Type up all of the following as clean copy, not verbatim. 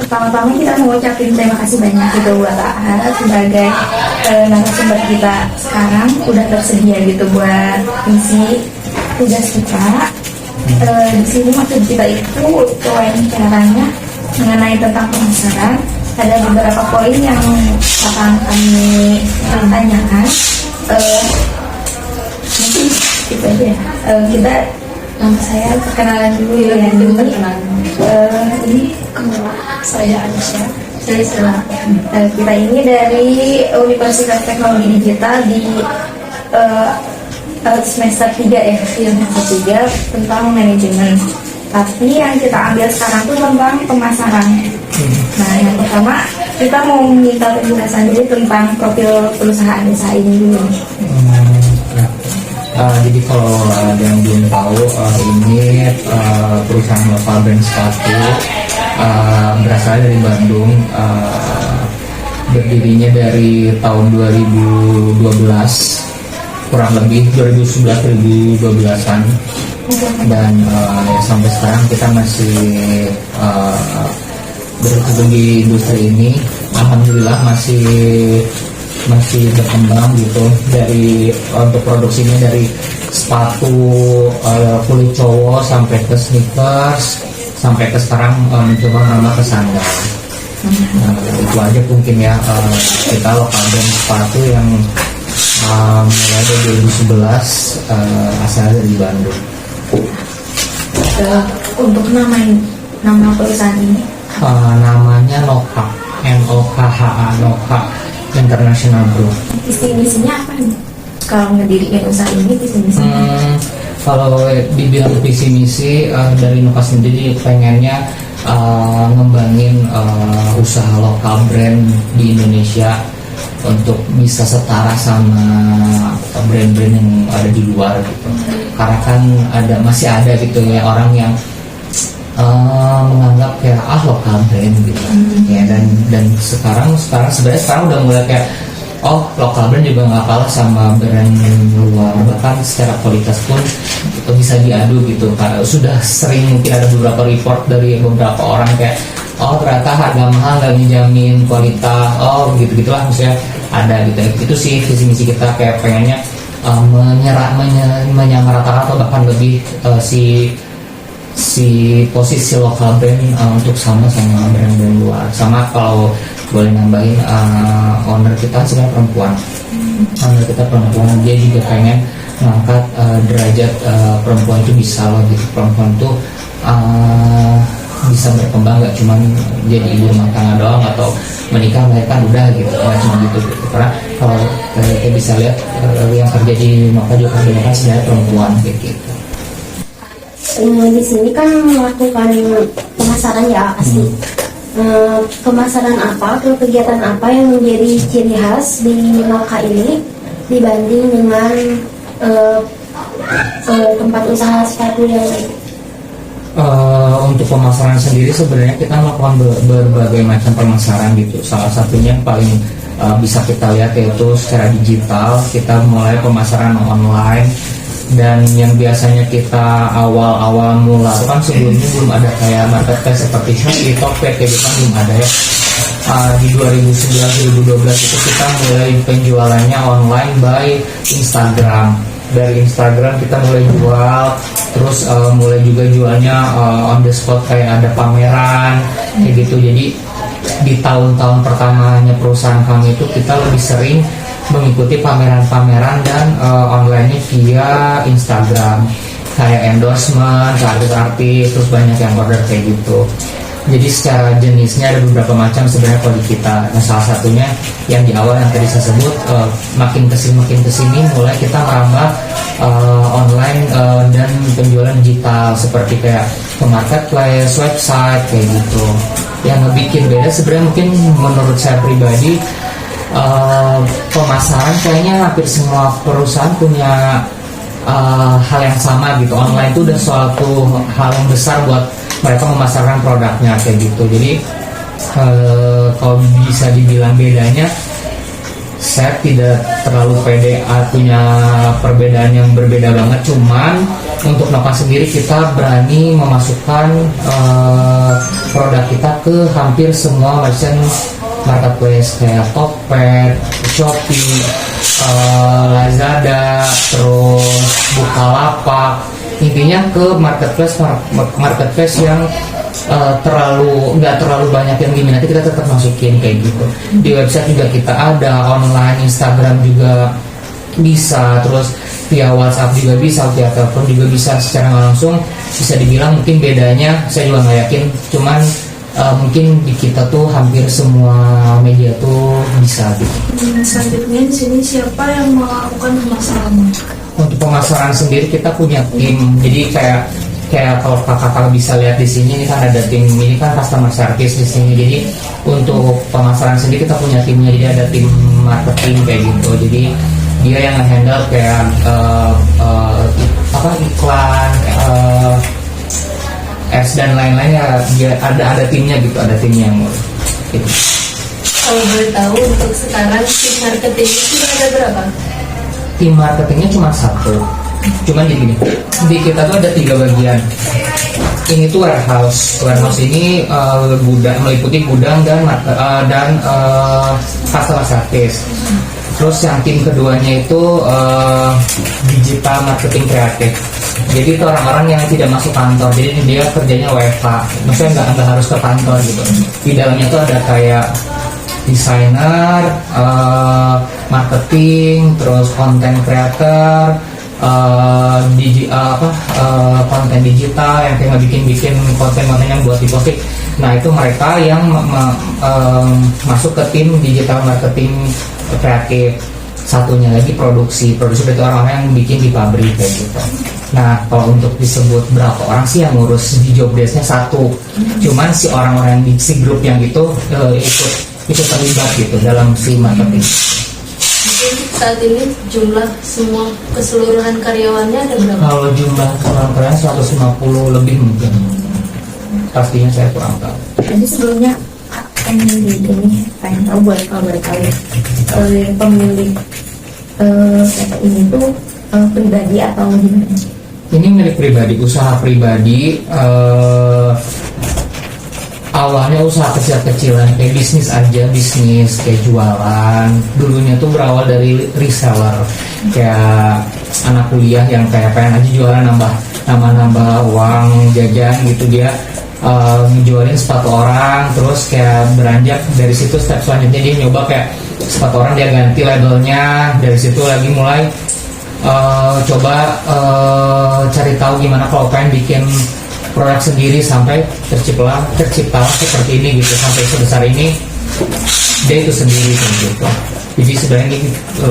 pertama-tama kita mau ucapin terima kasih banyak gitu buat AHA sebagai narasumber kita sekarang udah tersedia gitu buat isi tugas kita. Di sini maksud kita itu wawancaranya mengenai tentang pemasaran. Ada beberapa poin yang akan kami tanyakan. Mungkin itu aja ya. Kita nama saya perkenalan dulu ya. Ini saya Aisyah. Saya Sela. Kita ini dari Universitas Teknologi Digital di semester 3 ya, semester 3 tentang manajemen. Tapi yang kita ambil sekarang tuh tentang pemasaran. Nah, yang pertama kita mau minta penjelasan dulu tentang profil perusahaan desa ini dulu. Jadi kalau ada yang belum tahu, ini perusahaan lokal brand sepatu berasal dari Bandung, berdirinya dari tahun 2012, kurang lebih 2011-2012an, dan sampai sekarang kita masih berkecimpung di industri ini. Alhamdulillah masih berkembang gitu. Dari untuk produksinya dari sepatu kulit cowok sampai ke sneakers, sampai ke sekarang mencoba nama ke sandal. Itu aja mungkin ya, kita lokal brand sepatu yang mulai dari 2011 asal dari Bandung. Untuk nama perusahaan ini namanya Nokha, NOKHA, Nokha International Group. visi misinya apa nih? Kalau ngediriin usaha ini visi misinya? Kalau dibilang visi misi dari Nokha sendiri pengennya ngembangin usaha lokal brand di Indonesia untuk bisa setara sama brand-brand yang ada di luar gitu. Karena kan masih ada gitu ya orang yang menganggap kayak lokal brand gitu ya, dan sekarang sebenarnya udah mulai kayak lokal brand juga nggak kalah sama brand luar, bahkan secara kualitas pun bisa diadu gitu. Karena sudah sering mungkin ada beberapa report dari beberapa orang kayak ternyata harga mahal nggak menjamin kualitas, gitu-gitulah maksudnya ada gitu. Itu sih visi misi kita, kayak pengennya menyamaratakan atau bahkan lebih si posisi lokal brand untuk sama brand-brand luar. Sama kalau boleh nambahin, owner kita sebenarnya perempuan. Owner kita perempuan, dia juga pengen mengangkat derajat perempuan itu bisa loh gitu. Perempuan tuh bisa berkembang, gak cuma jadi ibu rumah tangga doang atau menikah melahirkan udah gitu, nggak cuma gitu. Karena kalau kita bisa lihat yang terjadi di Nokha juga kebanyakan sebenarnya perempuan gitu. Di sini kan melakukan pemasaran ya asli. Pemasaran apa atau kegiatan apa yang menjadi ciri khas di Nokha ini dibanding dengan tempat usaha sepatu yang lain? Untuk pemasaran sendiri sebenarnya kita melakukan berbagai macam pemasaran gitu. Salah satunya yang paling bisa kita lihat yaitu secara digital. Kita mulai pemasaran online, dan yang biasanya kita awal mula itu kan sebelumnya belum ada kayak marketplace seperti Shopee, Tokopedia kayak gitu kan belum ada ya. Di 2011-2012 itu kita mulai penjualannya online by Instagram. Dari Instagram kita mulai jual, terus mulai juga jualnya on the spot, kayak ada pameran kayak gitu. Jadi di tahun-tahun pertamanya perusahaan kami itu kita lebih sering mengikuti pameran-pameran dan online-nya via Instagram, kayak endorsement ke artis-artis, terus banyak yang order kayak gitu. Jadi secara jenisnya ada beberapa macam sebenarnya kalau di kita. Nah, salah satunya yang di awal yang tadi saya sebut, makin kesini mulai kita merambah online dan penjualan digital seperti kayak ke marketplace, website kayak gitu. Yang ngebikin beda sebenarnya mungkin menurut saya pribadi, pemasaran kayaknya hampir semua perusahaan punya hal yang sama gitu. Online itu udah suatu hal yang besar buat mereka memasarkan produknya kayak gitu. Jadi kalau bisa dibilang bedanya, saya tidak terlalu pede punya perbedaan yang berbeda banget. Cuman untuk Nokha sendiri kita berani memasukkan produk kita ke hampir semua merchant marketplace kayak Tokped, Shopee, Lazada, terus Bukalapak. Intinya ke marketplace yang nggak terlalu banyak yang diminati, kita tetap masukin kayak gitu. Di website juga kita ada, online, Instagram juga bisa, terus via WhatsApp juga bisa, via telepon juga bisa. Secara nggak langsung bisa dibilang mungkin bedanya saya juga nggak yakin, cuman mungkin di kita tuh hampir semua media tuh bisa gitu. Selanjutnya di sini siapa yang melakukan pemasaran? Untuk pemasaran sendiri kita punya tim, jadi kayak kalau kakak bisa lihat di sini, ini kan ada tim, ini kan customer service di sini. Jadi untuk pemasaran sendiri kita punya timnya, jadi ada tim marketing kayak gitu. Jadi dia yang nge-handle kayak iklan, ads dan lain-lainnya. Dia ada timnya gitu, ada timnya yang ngurus. Gitu. Kalau boleh tahu untuk sekarang tim marketing itu ada berapa? Tim marketingnya cuma satu. Cuman gini, di kita tuh ada 3 bagian. Ini tuh warehouse. Warehouse ini meliputi gudang dan customer service. Terus yang tim keduanya itu digital marketing kreatif. Jadi itu orang-orang yang tidak masuk kantor. Jadi dia kerjanya WFH. Maksudnya nggak harus ke kantor gitu. Di dalamnya tuh ada kayak desainer, marketing, terus content creator, konten digital yang kayak bikin konten-konten yang buat diposting. Nah itu mereka yang masuk ke tim digital marketing kreatif. Satunya lagi produksi itu orang-orang yang bikin di pabrik kayak gitu. Nah kalau untuk disebut berapa orang sih yang ngurus di job desk-nya satu, cuman si orang-orang di si grup yang itu ikut terlibat gitu dalam si marketing. Mungkin saat ini jumlah semua keseluruhan karyawannya ada berapa? Kalau jumlah orang karyawan 150 lebih mungkin. Pastinya saya kurang tahu. Jadi sebelumnya pemilik ini pengen tahu kalau boleh tahu pemilik PT ini tuh pribadi atau gimana? Ini milik pribadi, usaha pribadi. Awalnya usaha kecil-kecilan kayak bisnis kayak jualan. Dulunya tuh berawal dari reseller, kayak anak kuliah yang kayak pengen aja jualan nambah uang jajan gitu. Dia ngejualin sepatu orang, terus kayak beranjak dari situ. Step selanjutnya dia nyoba kayak sepatu orang, dia ganti labelnya. Dari situ lagi mulai coba cari tahu gimana kalau pengen bikin produk sendiri, sampai tercipta seperti ini gitu, sampai sebesar ini dia itu sendiri gitu. Jadi sebenarnya ini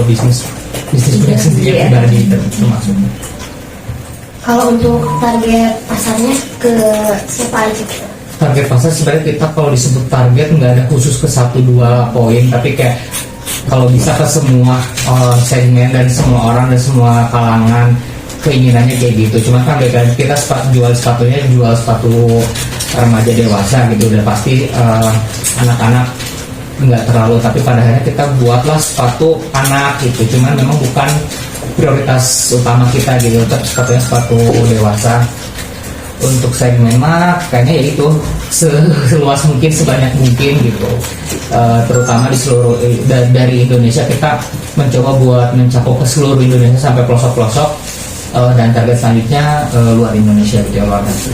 bisnis punya sendiri pribadi termasuk. Kalau untuk target pasarnya ke siapa aja? Target pasar sebenarnya kita kalau disebut target nggak ada khusus ke 1-2 poin, tapi kayak kalau bisa ke semua segmen dan semua orang dan semua kalangan, keinginannya kayak gitu. Cuman kan kita jual sepatunya jual sepatu remaja dewasa gitu, udah pasti anak-anak nggak terlalu, tapi pada akhirnya kita buatlah sepatu anak gitu. Cuman memang bukan prioritas utama kita gitu, tetap sepatunya sepatu dewasa. Untuk segmen kayaknya ya itu seluas mungkin, sebanyak mungkin gitu. Terutama di seluruh dari Indonesia, kita mencoba buat mencakup ke seluruh Indonesia sampai pelosok-pelosok. Dan target selanjutnya luar Indonesia gitu, luar negeri.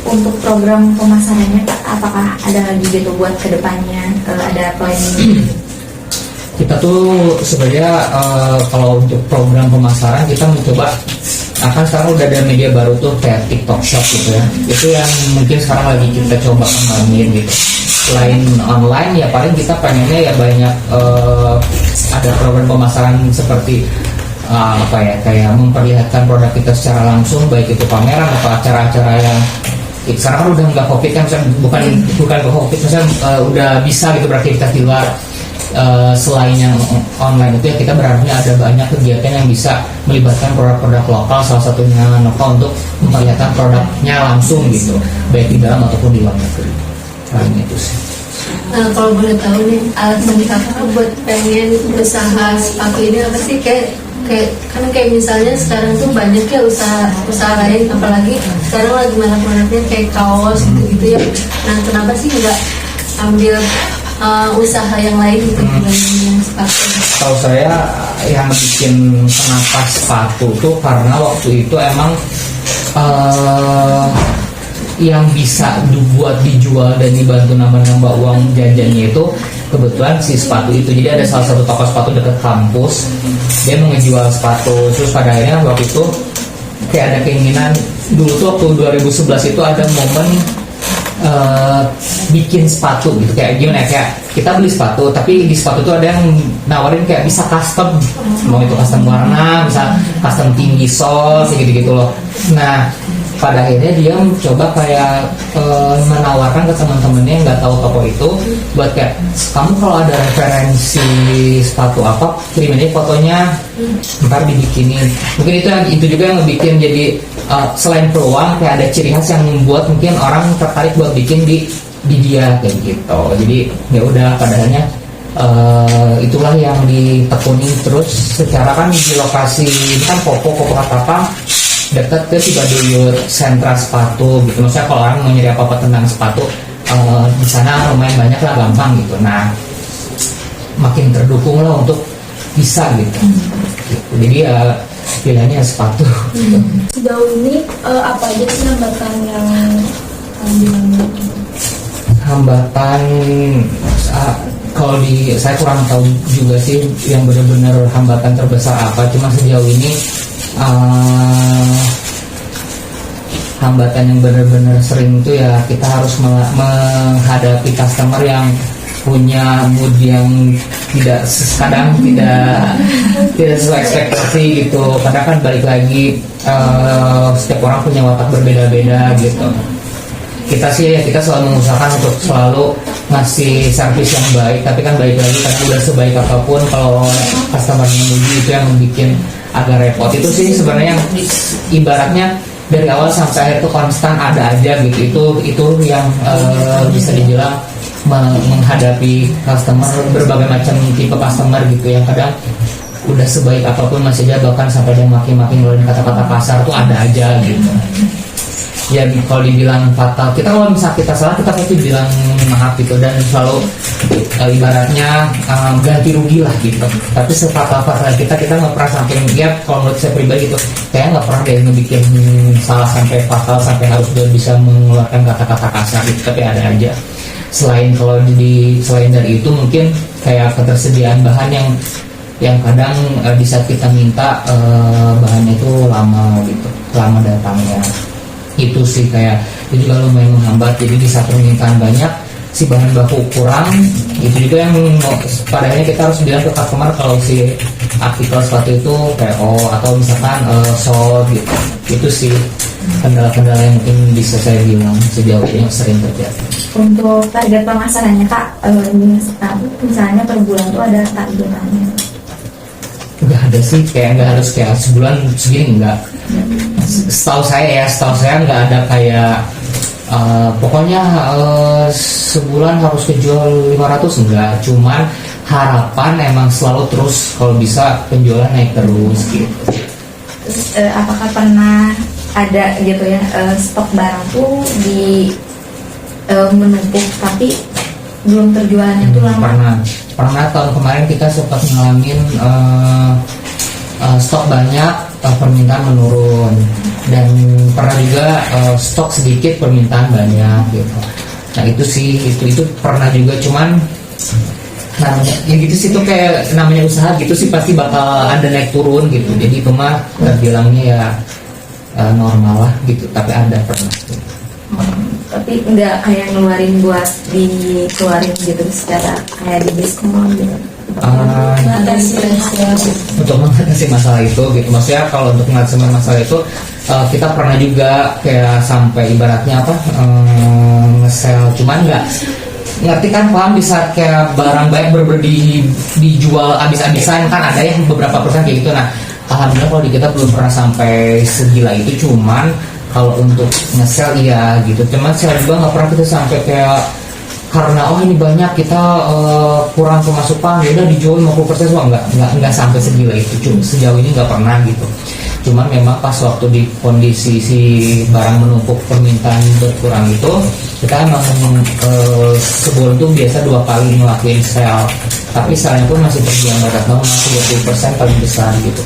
Untuk program pemasarannya apakah ada lagi gitu buat kedepannya, ada planning? Kita tuh sebenarnya kalau untuk program pemasaran kita mencoba, akan sekarang udah ada media baru tuh kayak TikTok Shop gitu ya. Itu yang mungkin sekarang lagi kita coba kembangin gitu. Selain online ya paling kita pengennya ya banyak ada program pemasaran seperti kayak memperlihatkan produk kita secara langsung, baik itu pameran atau acara-acara yang sekarang kan udah nggak COVID kan, bukan COVID, misalnya udah bisa gitu beraktivitas di luar. Selain yang online itu ya kita berharapnya ada banyak kegiatan yang bisa melibatkan produk-produk lokal, salah satunya Nova, untuk memperlihatkan produknya langsung gitu, baik di dalam ataupun di luar negeri. Paling itu sih. Kalau boleh tahu nih, alasan kakak buat pengen usaha sepatu ini apa sih? Kayak kayak misalnya sekarang tuh banyak ya usaha lain, apalagi sekarang lagi marak-maraknya kayak kaos gitu ya. Nah kenapa sih nggak ambil usaha yang lain gitu dibanding yang sepatu? Kalau saya yang bikin kenapa sepatu tuh karena waktu itu emang yang bisa dibuat, dijual dan dibantu nambah-nambah uang jajannya itu kebetulan si sepatu itu. Jadi ada salah satu toko sepatu dekat kampus, dia mau ngejual sepatu. Terus pada akhirnya waktu itu kayak ada keinginan, dulu tuh waktu 2011 itu ada momen bikin sepatu gitu, kayak gimana ya, kayak kita beli sepatu tapi di sepatu tuh ada yang nawarin kayak bisa custom, mau itu custom warna, bisa custom tinggi sol, gitu-gitu loh. Nah pada akhirnya dia mencoba kayak menawarkan ke teman-temannya yang nggak tahu toko itu buat kayak, kamu kalau ada referensi sepatu apa kirim aja fotonya, ntar dibikinin. Mungkin itu juga yang bikin jadi selain peluang kayak ada ciri khas yang membuat mungkin orang tertarik buat bikin di dia kayak gitu. Jadi ya udah pada akhirnya itulah yang ditekuni terus. Secara kan di lokasi ini kan Kopo Katapang dekat ke Cibaduyut sentra sepatu gitu. Maksudnya kalau orang mau nyari apa-apa tentang sepatu di sana lumayan banyak lah, gampang gitu. Nah makin terdukung lah untuk bisa gitu. Jadi ya pilihannya sepatu. Sejauh ini apa aja sih hambatan yang Hambatan kalau saya kurang tahu juga sih yang benar-benar hambatan terbesar apa. Cuma sejauh ini hambatan yang benar-benar sering itu ya kita harus menghadapi customer yang punya mood yang kadang tidak sesuai ekspektasi gitu. Kadang kan balik lagi setiap orang punya watak berbeda-beda gitu. Kita selalu mengusahakan untuk selalu ngasih servis yang baik, tapi kan balik lagi kan udah sebaik apapun kalau customernya muji itu yang bikin agak repot. Itu sih sebenarnya yang ibaratnya dari awal sampai akhir itu konstan ada aja gitu. Itu yang bisa dibilang menghadapi customer, berbagai macam tipe customer gitu, yang kadang udah sebaik apapun masih aja bahkan sampai dia maki-maki ngeluarin kata-kata kasar tuh ada aja gitu. Ya kalau dibilang fatal, kalau misalnya kita salah kita pasti bilang maaf gitu, dan selalu ibaratnya ganti rugi lah gitu. Tapi sefatal-fatal kita nggak pernah sampai, ya kalau menurut saya pribadi gitu, kayak nggak pernah deh ngebikin salah sampai fatal sampai harus udah bisa mengeluarkan kata-kata kasar gitu. Tapi ada aja. Selain dari itu mungkin kayak ketersediaan bahan yang kadang di saat kita minta bahannya itu lama gitu, lama datangnya. Itu sih kayak itu juga lumayan menghambat. Jadi di saat permintaan banyak si bahan baku kurang, itu juga yang pada akhirnya kita harus bilang ke customer kalau si artikel sepatu itu PO atau misalkan sold gitu. Itu sih kendala-kendala yang mungkin bisa saya bilang sejauh ini yang sering terjadi. Untuk target pemasarannya Kak, misalnya per bulan tuh ada targetannya? Nggak ada sih, kayak nggak harus kayak sebulan segini, nggak. Setahu saya nggak ada kayak pokoknya sebulan harus kejual 500, enggak. Cuman harapan emang selalu terus kalau bisa penjualan naik terus gitu. Terus apakah pernah ada gitu ya stok barang tuh di menumpuk tapi belum terjualannya tuh lama? Pernah tahun kemarin kita sempat ngalamin stok banyak, permintaan menurun, dan pernah juga stok sedikit, permintaan banyak gitu. Nah itu sih itu pernah juga, cuman namanya ya gitu sih, itu kayak namanya usaha gitu sih, pasti bakal ada naik turun gitu. Jadi itu mah bilangnya ya normal lah gitu, tapi ada pernah gitu. Tapi nggak kayak ngeluarin buat dikeluarin gitu secara kayak di diskon gitu. Untuk mengatasi masalah itu gitu, maksudnya kalau untuk mengatasi masalah itu kita pernah juga kayak sampai ibaratnya nge-sell, cuman nggak ngerti kan, paham bisa kayak barang baik dijual abis-abisan kan, ada yang beberapa persen kayak gitu. Nah alhamdulillah kalau di kita belum pernah sampai segila itu, cuman kalau untuk nge-sell iya gitu, cuman sell juga nggak pernah kita sampai kayak karena oh ini banyak kita kurang pemasukan ya udah dijual 50% semua, nggak sampai segila itu. Cuma sejauh ini nggak pernah gitu. Cuman memang pas waktu di kondisi si barang menumpuk, permintaan berkurang itu, kita emang sebulan tuh biasa 2 kali ngelakuin sale, tapi salenya pun masih berjalan barat banget, 20% paling besar gitu.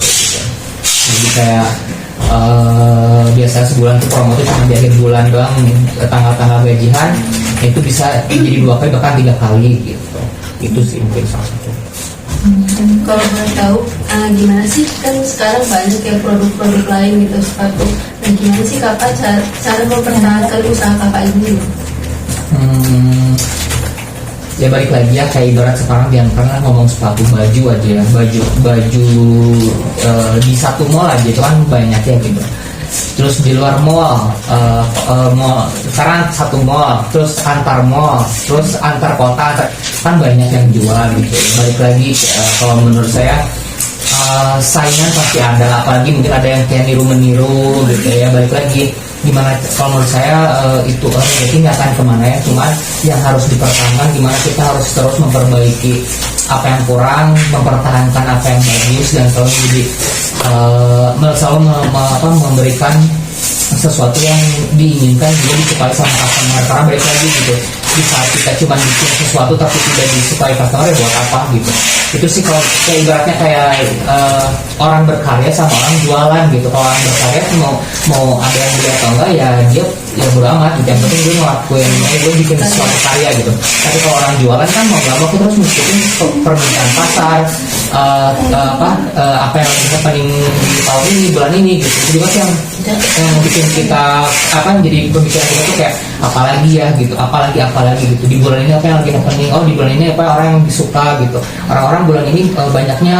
Jadi kayak biasa sebulan tuh promo tuh cuma di akhir bulan doang, tanggal-tanggal gajian itu bisa jadi 2 kali bahkan 3 kali gitu. Itu sih mungkin salah satu. Kalau boleh tahu gimana sih, kan sekarang banyak ya produk-produk lain gitu sepatu. Nah gimana sih kakak cara mempertahankan usaha kakak ini? Ya balik lagi ya, kayak ibarat sekarang karena ngomong sepatu baju aja ya, baju di satu mall aja itu kan banyak ya gitu. Terus di luar mall, mall sekarang satu mall, terus antar mall, terus antar kota, kan banyak yang jual gitu. Balik lagi kalau menurut saya saingan pasti ada, apalagi mungkin ada yang kayak niru-meniru gitu ya. Balik lagi gimana, kalau menurut saya itu nggak akan kemana ya, cuman yang harus dipertahankan gimana kita harus terus memperbaiki apa yang kurang, mempertahankan apa yang bagus, dan selalu jadi memberikan sesuatu yang diinginkan juga disukai sama customer. Karena balik lagi gitu, di saat kita cuma bikin sesuatu tapi tidak disukai customer, ya buat apa gitu. Itu sih kalau kayak ibaratnya kayak orang berkarya sama orang jualan gitu. Kalau orang berkarya mau ada yang beli atau enggak ya dia ya bodo amat gitu. Yang penting gue ngelakuin, gue bikin sesuatu karya gitu. Tapi kalau orang jualan kan mau gak mau kita harus ngikutin permintaan pasar, apa yang kita paling di tahun ini, bulan ini gitu. Jadi juga yang bikin kita jadi pemikiran kita tuh kayak apalagi ya gitu, apalagi gitu, di bulan ini apa yang lagi happening, oh di bulan ini apa orang yang disuka gitu, orang-orang bulan ini banyaknya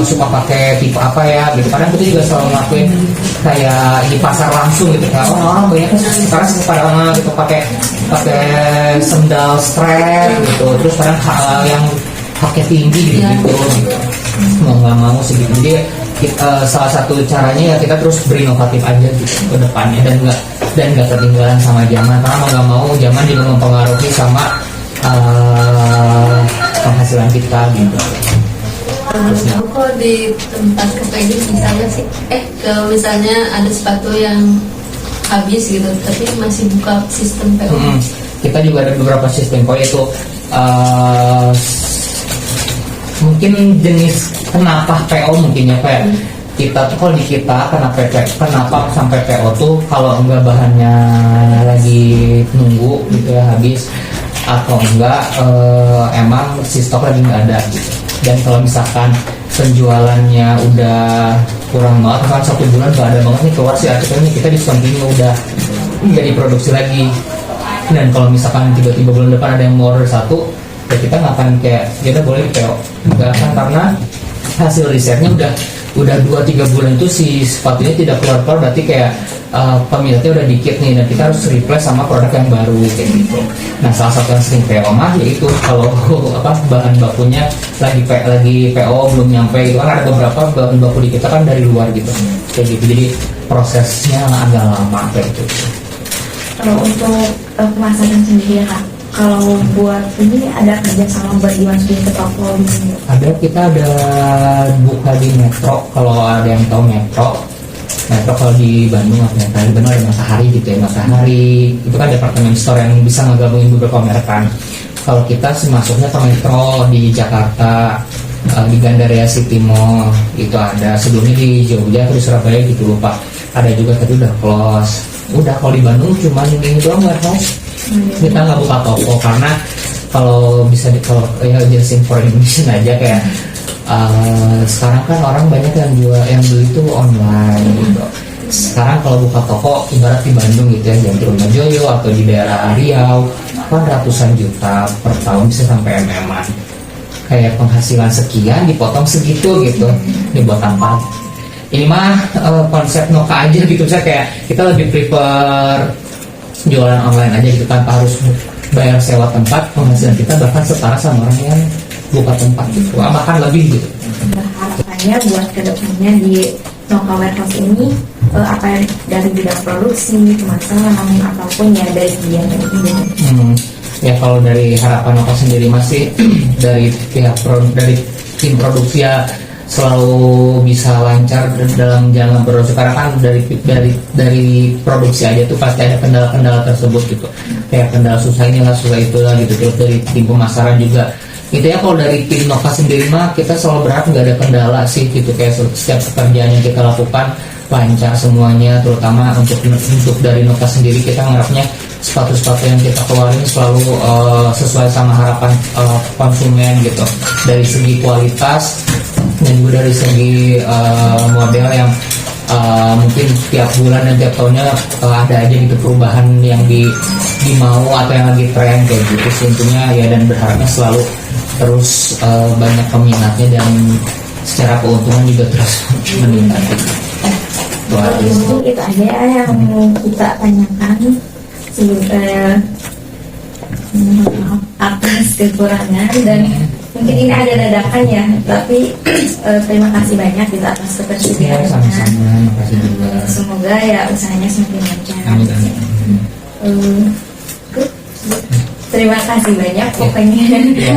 suka pakai tipe apa ya gitu. Kadang kita juga selalu ngelakuin kayak di pasar langsung gitu, kayak orang-orang banyak sekarang pada gitu pakai sendal strap gitu, terus kadang yang pakai tinggi gitu, mau nggak mau sih gitu. Jadi salah satu caranya ya kita terus berinovatif aja gitu ke depannya, dan nggak ketinggalan sama zaman, karena mau nggak mau zaman juga mempengaruhi sama penghasilan kita gitu. Kok di tempat kakak ini misalnya sih, kalau misalnya ada sepatu yang habis gitu, tapi masih buka sistem PO. Kita juga ada beberapa sistem PO, yaitu mungkin jenis kenapa PO mungkin ya kayak kita tuh, kalau di kita kenapa sampai PO tuh kalau enggak bahannya lagi nunggu gitu ya habis, atau enggak emang si stok lagi nggak ada gitu. Dan kalau misalkan penjualannya udah kurang banget, kan 1 bulan nggak ada banget nih keluar si artikelnya, kita discontinue, udah nggak diproduksi lagi. Dan kalau misalkan tiba-tiba bulan depan ada yang mau order 1, ya kita nggak akan kayak kita boleh PO, nggak akan, karena hasil risetnya udah 2-3 bulan itu si sepatunya tidak keluar, berarti kayak peminatnya udah dikit nih, dan kita harus replace sama produk yang baru kayak gitu. Nah salah satu yang sering PO mah yaitu kalau bahan bakunya lagi PO belum nyampe gitu, kan ada beberapa bahan baku di kita kan dari luar gitu kayak gitu, jadi prosesnya agak lama kayak gitu. Kalau untuk pemasaran sendiri ya Kak, kalau buat ini ada kerja sama buat dimasukin ke toko gitu? Kita ada buka di Metro, kalau ada yang tahu Metro kalau di Bandung apa ya, di Bandung ada Matahari gitu ya, Matahari itu kan departemen store yang bisa ngegabungin beberapa merek kan. Kalau kita masuknya ke Metro di Jakarta, di Gandaria City Mall itu ada, sebelumnya di Jogja terus Surabaya gitu lupa, ada juga tapi udah close. Udah kalau di Bandung cuma ini doang warehouse. Kita nggak buka toko karena kalau bisa kalau ya just for information aja kayak sekarang kan orang banyak yang beli itu online gitu. Sekarang kalau buka toko ibarat di Bandung gitu ya, di Trunojoyo atau di daerah Riau kan ratusan juta per tahun, bisa sampai MM-an. Kayak penghasilan sekian dipotong segitu gitu, dibuat apa? Ini mah konsep Noka aja gitu, saya kayak kita lebih prefer jualan online aja gitu, tanpa harus bayar sewa tempat. Penghasilan kita bahkan setara sama orang yang buka tempat gitu, bahkan lebih gitu. Harapannya buat kedepannya di Noka Warehouse ini apa yang dari bidang produksi, pemasaran ataupun ya dari bagian ini. Ya kalau dari harapan Nova sendiri masih dari pihak dari tim produksi ya selalu bisa lancar dalam jalan produksi, karena kan dari produksi aja tuh pasti ada kendala-kendala tersebut gitu, kayak kendala susah inilah susah itulah gitu. Terus dari tim pemasaran juga itu ya, kalau dari tim Nova sendiri mah kita selalu berharap nggak ada kendala sih gitu, kayak setiap pekerjaan yang kita lakukan lancar semuanya, terutama untuk dari Nova sendiri kita ngarepnya sepatu-sepatu yang kita keluarin selalu sesuai sama harapan konsumen gitu, dari segi kualitas dan juga dari segi model yang mungkin tiap bulan dan tiap tahunnya ada aja gitu perubahan yang dimau atau yang lagi tren kayak gitu sih intinya ya, dan berharapnya selalu terus banyak peminatnya dan secara keuntungan juga terus meningkat gitu. Mungkin itu aja yang kita tanyakan atas kekurangan, dan mungkin ini ada dadakan ya, tapi terima kasih banyak kita atas Ya, ketersediaannya. sama-sama, makasih juga. Semoga ya usahanya semakin lancar. Amin, amin. Terima kasih banyak pokoknya. Ya.